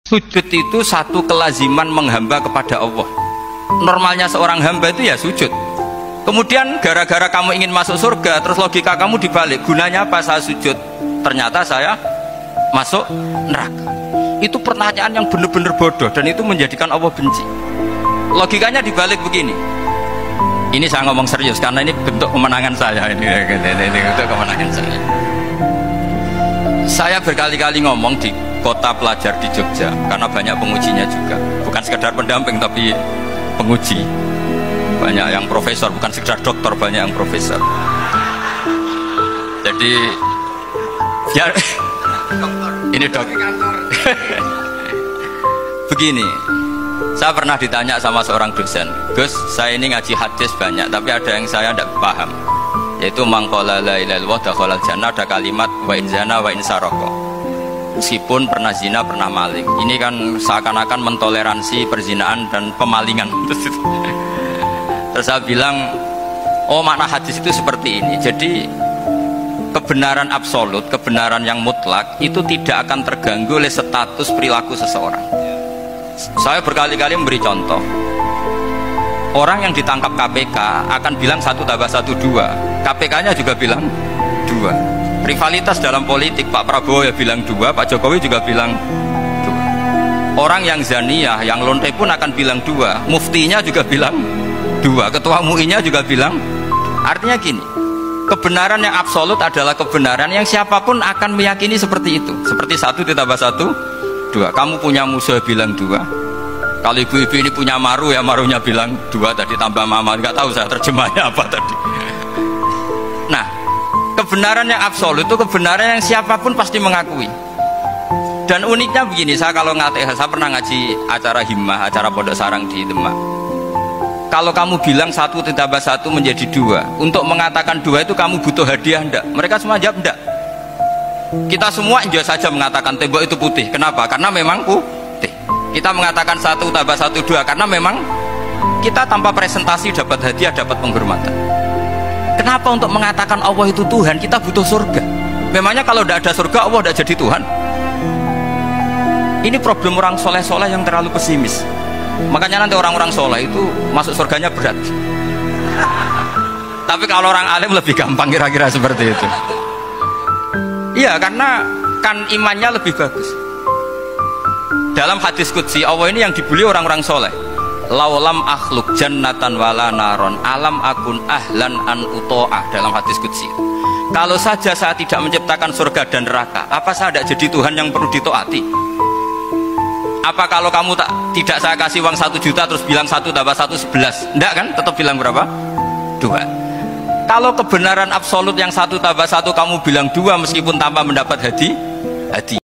Sujud itu satu kelaziman menghamba kepada Allah. Normalnya seorang hamba itu ya sujud. Kemudian gara-gara kamu ingin masuk surga, terus logika kamu dibalik, gunanya apa saya sujud? Ternyata saya masuk neraka. Itu pertanyaan yang benar-benar bodoh dan itu menjadikan Allah benci. Logikanya dibalik begini. Ini saya ngomong serius karena ini bentuk kemenangan saya. Ini bentuk kemenangan saya. Saya berkali-kali ngomong di kota pelajar di Jogja karena banyak pengujinya juga, bukan sekedar pendamping tapi penguji. Banyak yang profesor, bukan sekedar dokter, banyak yang profesor. Jadi biar ini dok. Begini, saya pernah ditanya sama seorang dosen, Gus, saya ini ngaji hadis banyak, tapi ada yang saya tidak paham, yaitu mangkola la ilaha illallah dakhalal jannah, ada kalimat wa in zana wa in saroko. Meskipun pernah zina, pernah maling. Ini kan seakan-akan mentoleransi perzinaan dan pemalingan. Terus saya bilang, oh makna hadis itu seperti ini. Jadi kebenaran absolut, kebenaran yang mutlak itu tidak akan terganggu oleh status perilaku seseorang. Saya berkali-kali memberi contoh. Orang yang ditangkap KPK akan bilang 1 tambah 1 2. KPK-nya juga bilang 2. Rivalitas dalam politik, Pak Prabowo ya bilang 2, Pak Jokowi juga bilang 2. Orang yang zaniyah, yang lonte pun akan bilang 2. Muftinya juga bilang 2. Ketua MUI-nya juga bilang. Artinya gini, kebenaran yang absolut adalah kebenaran yang siapapun akan meyakini seperti itu. Seperti 1 ditambah 1 2. Kamu punya musuh bilang 2. Kalau ibu-ibu ini punya maru ya marunya bilang 2 tadi tambah mama, nggak tahu saya terjemahnya apa tadi. Nah, kebenaran yang absolut itu kebenaran yang siapapun pasti mengakui. Dan uniknya begini, saya kalau saya pernah ngaji acara himmah, acara pondok sarang di Demak. Kalau kamu bilang 1 ditambah 1 menjadi 2, untuk mengatakan 2 itu kamu butuh hadiah enggak? Mereka semua jawab enggak. Kita semua enggak saja mengatakan tembok itu putih. Kenapa? Karena memang putih. Kita mengatakan 1 tambah 1 2 karena memang kita tanpa presentasi dapat hadiah, dapat penghormatan. Kenapa untuk mengatakan Allah itu Tuhan kita butuh surga? Memangnya kalau tidak ada surga Allah tidak jadi Tuhan? Ini problem orang soleh-soleh yang terlalu pesimis. Makanya nanti orang-orang soleh itu masuk surganya berat. Tapi kalau orang alim lebih gampang kira-kira seperti itu. Iya, karena kan imannya lebih bagus. Dalam hadis qudsi Allah ini yang dibuli orang-orang soleh. Laulam akhluk jannatan wala naron alam akun ahlan an uto'ah, dalam hadis qudsi. Kalau saja saya tidak menciptakan surga dan neraka, apa saya tidak jadi Tuhan yang perlu ditaati? Apa kalau kamu tidak saya kasih uang 1 juta terus bilang 1 tambah 1 11? Enggak kan? Tetap bilang berapa? 2. Kalau kebenaran absolut yang 1 tambah 1 kamu bilang 2 meskipun tanpa mendapat hadiah.